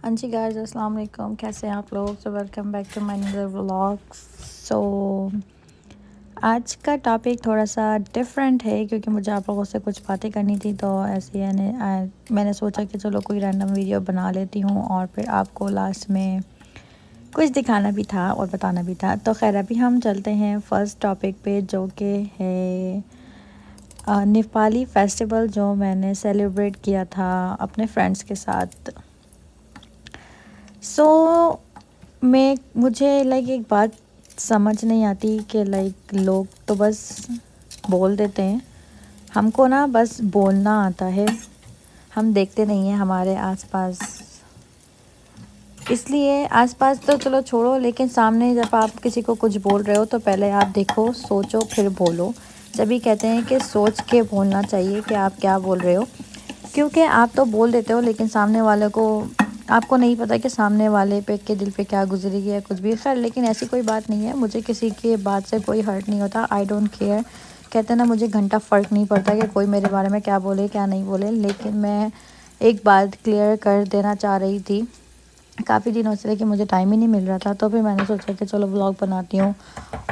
हाँ जी गाइस, अस्सलाम वालेकुम। कैसे हैं आप लोग? So welcome back to my another vlog. So आज का टॉपिक थोड़ा सा डिफरेंट है क्योंकि मुझे आप लोगों से कुछ बातें करनी थी, तो ऐसे यानी मैंने सोचा कि चलो कोई रैंडम वीडियो बना लेती हूँ और फिर आपको लास्ट में कुछ दिखाना भी था और बताना भी था। तो खैर अभी हम चलते हैं फर्स्ट टॉपिक पे, जो कि है नेपाली फेस्टिवल जो मैंने सेलिब्रेट किया था अपने फ्रेंड्स के साथ। मुझे एक बात समझ नहीं आती कि लोग तो बस बोल देते हैं, हमको ना बस बोलना आता है, हम देखते नहीं हैं हमारे आसपास। इसलिए आसपास तो चलो छोड़ो, लेकिन सामने जब आप किसी को कुछ बोल रहे हो तो पहले आप देखो, सोचो, फिर बोलो। जब भी कहते हैं कि सोच के बोलना चाहिए कि आप क्या बोल रहे हो, क्योंकि आप तो बोल देते हो लेकिन सामने वाले को, आपको नहीं पता कि सामने वाले पे के दिल पे क्या गुजरी है कुछ भी। खैर लेकिन ऐसी कोई बात नहीं है, मुझे किसी की बात से कोई हर्ट नहीं होता। आई डोंट केयर, कहते हैं ना, मुझे घंटा फ़र्क नहीं पड़ता कि कोई मेरे बारे में क्या बोले क्या नहीं बोले। लेकिन मैं एक बात क्लियर कर देना चाह रही थी, काफ़ी दिनों से, लेकिन मुझे टाइम ही नहीं मिल रहा था, तो फिर मैंने सोचा कि चलो व्लॉग बनाती हूँ,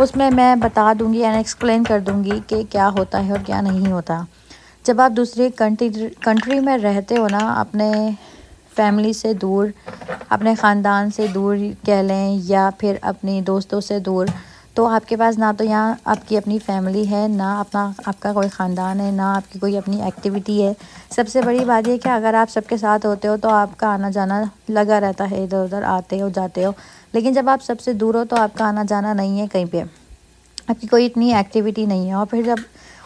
उसमें मैं बता दूँगी एंड एक्सप्लेन कर दूँगी कि क्या होता है और क्या नहीं होता। जब आप दूसरी कंट्री में रहते हो ना, अपने फैमिली से दूर, अपने ख़ानदान से दूर कह लें, या फिर अपनी दोस्तों से दूर, तो आपके पास ना तो यहाँ आपकी अपनी फैमिली है, ना आपका कोई ख़ानदान है, ना आपकी कोई अपनी एक्टिविटी है। सबसे बड़ी बात यह कि अगर आप सबके साथ होते हो तो आपका आना जाना लगा रहता है, इधर उधर आते हो जाते हो। लेकिन जब आप सबसे दूर हो तो आपका आना जाना नहीं है कहीं पे, आपकी कोई इतनी एक्टिविटी नहीं है।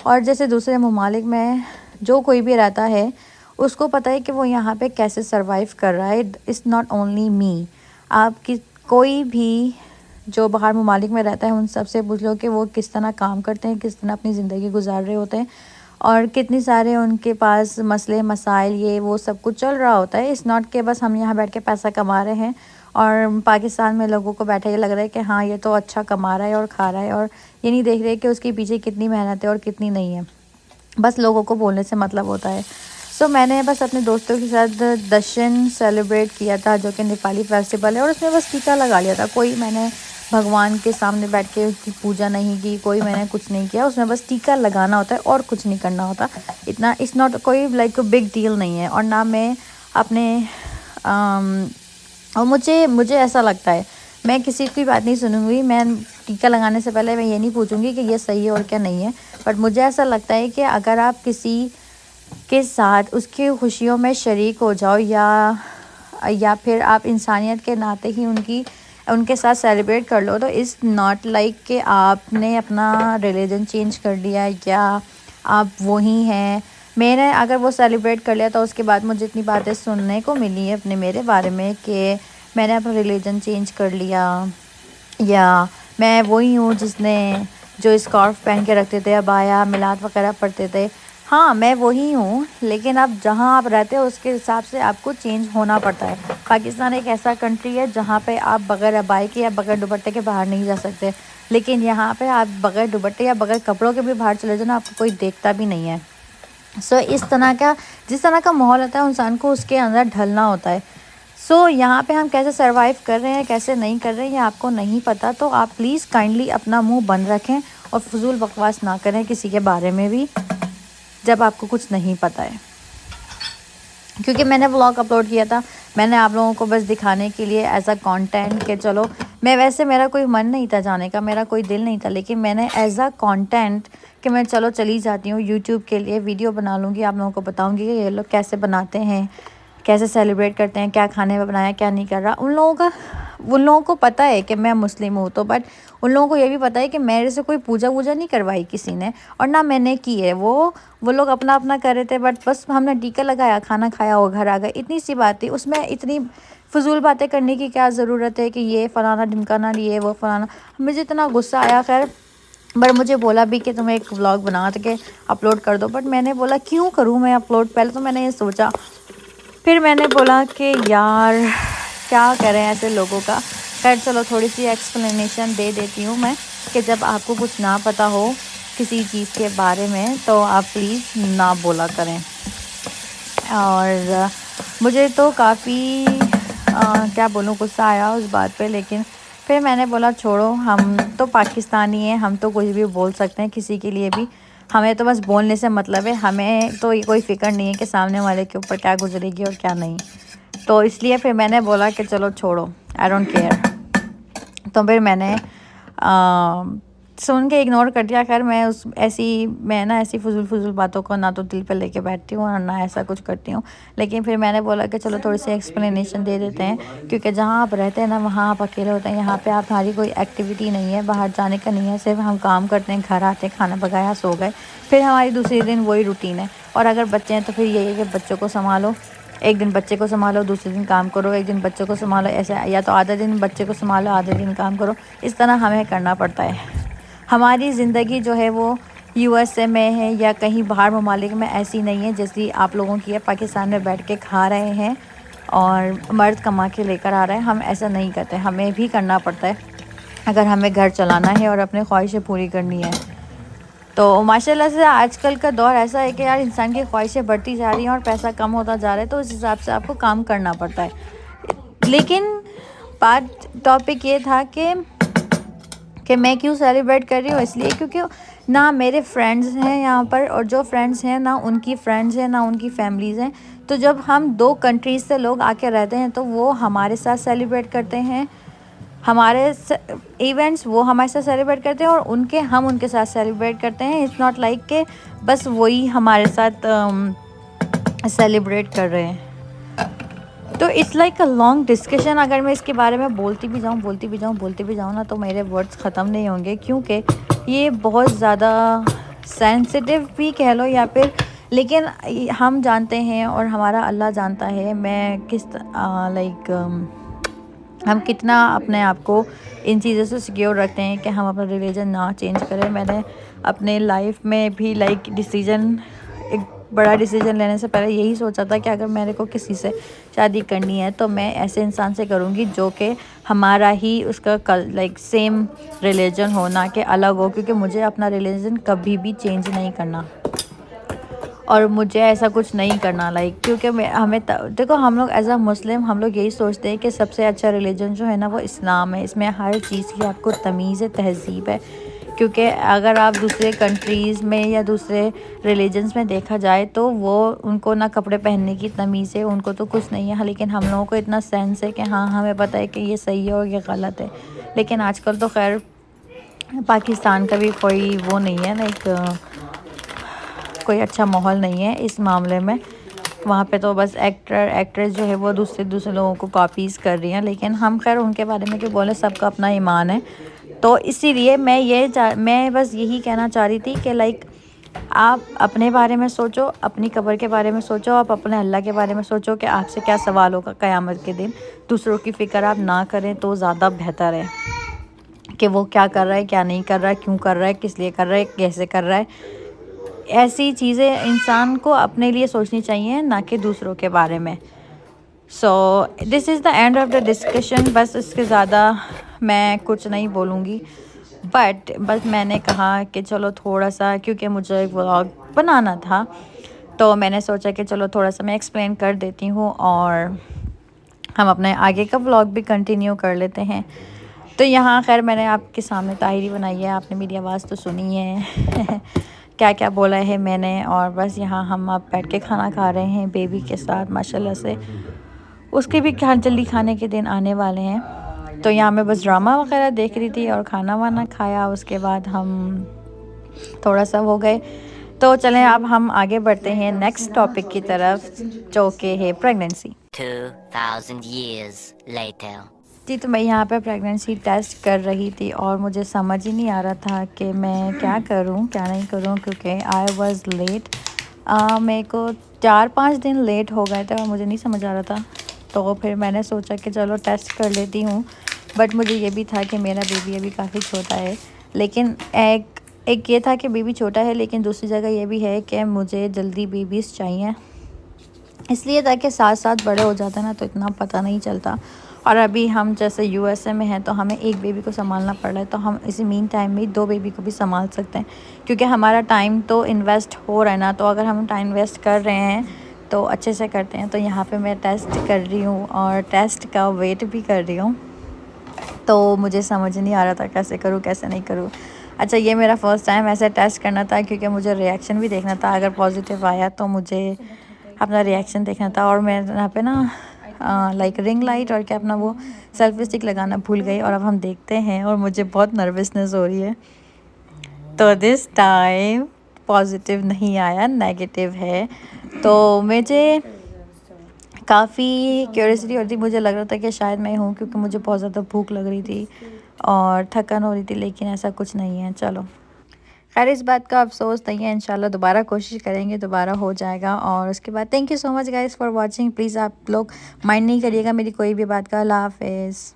और जैसे दूसरे ममालिक में जो कोई भी रहता है, उसको पता है कि वो यहाँ पे कैसे सरवाइव कर रहा है। इट्स नॉट ओनली मी, आपकी कोई भी जो बाहर ममालिक में रहता है उन सब से पूछ लो कि वो किस तरह काम करते हैं, किस तरह अपनी ज़िंदगी गुजार रहे होते हैं, और कितनी सारे उनके पास मसले मसाइल ये वो सब कुछ चल रहा होता है। इट्स नॉट कि बस हम यहाँ बैठ के पैसा कमा रहे हैं और पाकिस्तान में लोगों को बैठे ये लग रहा है कि हाँ ये तो अच्छा कमा रहा है और खा रहा है, और ये नहीं देख रहे कि उसके पीछे कितनी मेहनत है और कितनी नहीं है। बस लोगों को बोलने से मतलब होता है। मैंने बस अपने दोस्तों के साथ दशन सेलिब्रेट किया था, जो कि नेपाली फेस्टिवल है, और उसमें बस टीका लगा लिया था। कोई मैंने भगवान के सामने बैठ के उसकी पूजा नहीं की, कोई मैंने कुछ नहीं किया। उसमें बस टीका लगाना होता है और कुछ नहीं करना होता। इतना इट्स नॉट कोई बिग डील नहीं है। और ना मैं अपने और मुझे ऐसा लगता है, मैं किसी की बात नहीं सुनूंगी। मैं टीका लगाने से पहले मैं ये नहीं पूछूंगी कि ये सही है और क्या नहीं है। बट मुझे ऐसा लगता है कि अगर आप किसी के साथ उसकी खुशियों में शरीक हो जाओ, या फिर आप इंसानियत के नाते ही उनके साथ सेलिब्रेट कर लो, तो इट्स नॉट लाइक कि आपने अपना रिलीजन चेंज कर लिया या आप वही हैं। मैंने अगर वो सेलिब्रेट कर लिया तो उसके बाद मुझे इतनी बातें सुनने को मिली है अपने मेरे बारे में कि मैंने अपना रिलीजन चेंज कर लिया, या मैं वही हूँ जो स्कार्फ पहन के रखते थे, अबाया मिलाद वगैरह पढ़ते थे। हाँ मैं वही हूँ, लेकिन अब जहाँ आप रहते हो उसके हिसाब से आपको चेंज होना पड़ता है। पाकिस्तान एक ऐसा कंट्री है जहाँ पे आप बगैर अबाई के या बगैर दुपट्टे के बाहर नहीं जा सकते, लेकिन यहाँ पे आप बगैर दुपट्टे या बगैर कपड़ों के भी बाहर चले जाओ ना, आपको कोई देखता भी नहीं है। जिस तरह का माहौल होता है, इंसान को उसके अंदर ढलना होता है। यहाँ पे हम कैसे सरवाइव कर रहे हैं, कैसे नहीं कर रहे हैं, ये आपको नहीं पता, तो आप प्लीज़ काइंडली अपना मुंह बंद रखें और फजूल बकवास ना करें किसी के बारे में भी, जब आपको कुछ नहीं पता है। क्योंकि मैंने व्लॉग अपलोड किया था, मैंने आप लोगों को बस दिखाने के लिए एज अ कंटेंट के चलो, मेरा कोई मन नहीं था जाने का, मेरा कोई दिल नहीं था, लेकिन मैंने एज अ कंटेंट कि मैं चलो चली जाती हूँ यूट्यूब के लिए, वीडियो बना लूँगी, आप लोगों को बताऊँगी कि ये लोग कैसे बनाते हैं, कैसे सेलिब्रेट करते हैं, क्या खाने में बनाया क्या नहीं कर रहा। उन लोगों को पता है कि मैं मुस्लिम हूँ, तो बट उन लोगों को ये भी पता है कि मेरे से कोई पूजा वूजा नहीं करवाई किसी ने, और ना मैंने की है। वो लोग अपना अपना कर रहे थे, बट बस हमने टीका लगाया, खाना खाया और घर आ गए, इतनी सी बात थी। उसमें इतनी फजूल बातें करने की क्या ज़रूरत है कि ये फ़लाना ढिमकाना लिए वो फ़लाना। मुझे इतना गुस्सा आया। खैर बट मुझे बोला भी कि तुम एक व्लॉग बना के अपलोड कर दो, बट मैंने बोला क्यों करूँ मैं अपलोड। पहले तो मैंने ये सोचा, फिर मैंने बोला कि यार क्या करें ऐसे लोगों का। खैर चलो थोड़ी सी एक्सप्लेनेशन दे देती हूँ मैं, कि जब आपको कुछ ना पता हो किसी चीज़ के बारे में तो आप प्लीज़ ना बोला करें। और मुझे तो काफ़ी क्या बोलूँ, गुस्सा आया उस बात पे। लेकिन फिर मैंने बोला छोड़ो, हम तो पाकिस्तानी हैं, हम तो कुछ भी बोल सकते हैं किसी के लिए भी। हमें तो बस बोलने से मतलब है, हमें तो ये कोई फ़िक्र नहीं है कि सामने वाले के ऊपर क्या गुजरेगी और क्या नहीं। तो इसलिए फिर मैंने बोला कि चलो छोड़ो, आई डोंट केयर। तो फिर मैंने सुन के इग्नोर कर दिया। खैर मैं ना ऐसी फजूल बातों को ना तो दिल पे लेके बैठती हूँ और ना ऐसा कुछ करती हूँ। लेकिन फिर मैंने बोला कि चलो थोड़ी सी एक्सप्लेनेशन दे देते हैं, क्योंकि जहाँ आप रहते हैं ना वहाँ आप अकेले होते हैं। यहाँ पे आप हमारी कोई एक्टिविटी नहीं है, बाहर जाने का नहीं है, सिर्फ हम काम करते हैं, घर आते हैं, खाना पकाया, सो गए, फिर हमारी दूसरे दिन वही रूटीन है। और अगर बच्चे हैं तो फिर यही है कि बच्चों को संभालो, एक दिन बच्चे को संभालो, दूसरे दिन काम करो, एक दिन बच्चों को संभालो, ऐसे। या तो आधे दिन बच्चे को संभालो, आधे दिन काम करो, इस तरह हमें करना पड़ता है। हमारी ज़िंदगी जो है वो यूएसए में है या कहीं बाहर ममालिक में ऐसी नहीं है जैसी आप लोगों की है। पाकिस्तान में बैठ के खा रहे हैं और मर्द कमा के लेकर आ रहे हैं, हम ऐसा नहीं करते। हमें भी करना पड़ता है अगर हमें घर चलाना है और अपनी ख्वाहिशें पूरी करनी है। तो माशाल्लाह से आजकल का दौर ऐसा है कि यार इंसान की ख्वाहिशें बढ़ती जा रही हैं और पैसा कम होता जा रहा है, तो उस हिसाब से आपको काम करना पड़ता है। लेकिन बात टॉपिक ये था कि मैं क्यों सेलिब्रेट कर रही हूँ, इसलिए क्योंकि ना मेरे फ्रेंड्स हैं यहाँ पर, और जो फ्रेंड्स हैं ना उनकी फ्रेंड्स हैं ना उनकी फैमिलीज़ हैं। तो जब हम दो कंट्रीज़ से लोग आके रहते हैं तो वो हमारे साथ सेलिब्रेट करते हैं, हमारे इवेंट्स वो हमारे साथ सेलिब्रेट करते हैं और हम उनके साथ सेलिब्रेट करते हैं। इट्स नॉट लाइक के बस वही हमारे साथ सेलिब्रेट कर रहे हैं। तो it's like a long discussion. अगर मैं इसके बारे में बोलती भी जाऊँ ना तो मेरे वर्ड्स ख़त्म नहीं होंगे, क्योंकि ये बहुत ज़्यादा सेंसिटिव भी कह लो या फिर, लेकिन हम जानते हैं और हमारा अल्लाह जानता है मैं हम कितना अपने आप को इन चीज़ों से सिक्योर रखते हैं कि हम अपना रिलीजन ना चेंज करें। मैंने अपने लाइफ में भी एक बड़ा डिसीजन लेने से पहले यही सोचा था कि अगर मेरे को किसी से शादी करनी है तो मैं ऐसे इंसान से करूँगी जो कि हमारा ही उसका सेम रिलीजन हो, ना कि अलग हो, क्योंकि मुझे अपना रिलीजन कभी भी चेंज नहीं करना और मुझे ऐसा कुछ नहीं करना क्योंकि देखो, हम लोग एज अ मुस्लिम हम लोग यही सोचते हैं कि सबसे अच्छा रिलीजन जो है ना वो इस्लाम है। इसमें हर चीज़ की आपको तमीज़ है, तहज़ीब है। क्योंकि अगर आप दूसरे कंट्रीज़ में या दूसरे रिलीजन्स में देखा जाए तो वो उनको ना कपड़े पहनने की तमीज़ है, उनको तो कुछ नहीं है। हाँ, लेकिन हम लोगों को इतना सेंस है कि हाँ हमें पता है कि ये सही है और ये गलत है। लेकिन आजकल तो खैर पाकिस्तान का भी कोई वो नहीं है, कोई अच्छा माहौल नहीं है इस मामले में। वहाँ पे तो बस एक्ट्रेस जो है वो दूसरे लोगों को कॉपीज़ कर रही हैं। लेकिन हम खैर उनके बारे में क्यों बोले, सबका अपना ईमान है। तो इसीलिए मैं बस यही कहना चाह रही थी कि आप अपने बारे में सोचो, अपनी कब्र के बारे में सोचो, आप अपने अल्लाह के बारे में सोचो कि आपसे क्या सवाल होगा क़यामत के दिन। दूसरों की फ़िक्र आप ना करें तो ज़्यादा बेहतर है कि वो क्या कर रहा है, क्या नहीं कर रहा है, क्यों कर रहा है, किस लिए कर रहा है, कैसे कर रहा है। ऐसी चीज़ें इंसान को अपने लिए सोचनी चाहिए, ना कि दूसरों के बारे में। So this is the end of the discussion. बस इसके ज़्यादा मैं कुछ नहीं बोलूँगी, बस मैंने कहा कि चलो थोड़ा सा, क्योंकि मुझे एक व्लॉग बनाना था तो मैंने सोचा कि चलो थोड़ा सा मैं एक्सप्लेन कर देती हूँ और हम अपने आगे का व्लॉग भी कंटिन्यू कर लेते हैं। तो यहाँ खैर मैंने आपके सामने ताहिरी बनाई है, आपने मेरी आवाज़ तो सुनी है क्या क्या बोला है मैंने। और बस यहाँ हम अब बैठ के खाना खा रहे हैं बेबी के साथ। माशाल्लाह से उसके भी जल्दी खाने के दिन आने वाले हैं। तो यहाँ मैं बस ड्रामा वगैरह देख रही थी और खाना वाना खाया। उसके बाद हम थोड़ा सा हो गए। तो चलें अब हम आगे बढ़ते हैं नेक्स्ट टॉपिक की तरफ, जो कि है प्रेगनेंसी। 2000 years later. जी, तो मैं यहाँ पे प्रेगनेंसी टेस्ट कर रही थी और मुझे समझ ही नहीं आ रहा था कि मैं क्या करूँ क्या नहीं करूँ, क्योंकि आई वाज लेट। मेरे को 4-5 दिन लेट हो गए थे और मुझे नहीं समझ आ रहा था। तो फिर मैंने सोचा कि चलो टेस्ट कर लेती हूँ। बट मुझे ये भी था कि मेरा बेबी अभी काफ़ी छोटा है। लेकिन एक ये था कि बेबी छोटा है, लेकिन दूसरी जगह ये भी है कि मुझे जल्दी बेबीज़ चाहिए, इसलिए ताकि साथ साथ बड़े हो जाते हैं ना तो इतना पता नहीं चलता। और अभी हम जैसे यूएसए में हैं तो हमें एक बेबी को संभालना पड़ रहा है, तो हम इसी मीन टाइम में 2 बेबी को भी संभाल सकते हैं, क्योंकि हमारा टाइम तो इन्वेस्ट हो रहा है ना। तो अगर हम टाइम इन्वेस्ट कर रहे हैं तो अच्छे से करते हैं। तो यहाँ पे मैं टेस्ट कर रही हूँ और टेस्ट का वेट भी कर रही हूँ। तो मुझे समझ नहीं आ रहा था कैसे करूँ कैसे नहीं करूँ। अच्छा, ये मेरा फ़र्स्ट टाइम ऐसे टेस्ट करना था, क्योंकि मुझे रिएक्शन भी देखना था। अगर पॉजिटिव आया तो मुझे अपना रिएक्शन देखना था। और मैं यहाँ पे ना लाइक रिंग लाइट और क्या अपना वो सेल्फी स्टिक लगाना भूल गई। और अब हम देखते हैं और मुझे बहुत नर्वसनेस हो रही है। तो दिस टाइम पॉजिटिव नहीं आया, नेगेटिव है। तो मुझे काफ़ी क्यूरियोसिटी होती, मुझे लग रहा था कि शायद मैं हूँ, क्योंकि मुझे बहुत ज़्यादा भूख लग रही थी और थकन हो रही थी, लेकिन ऐसा कुछ नहीं है। चलो खैर, इस बात का अफसोस नहीं है, इंशाल्लाह दोबारा कोशिश करेंगे, दोबारा हो जाएगा। और उसके बाद thank you so much guys for watching. Please आप लोग माइंड नहीं करिएगा मेरी कोई भी बात का। अल्लाह हाफिज़।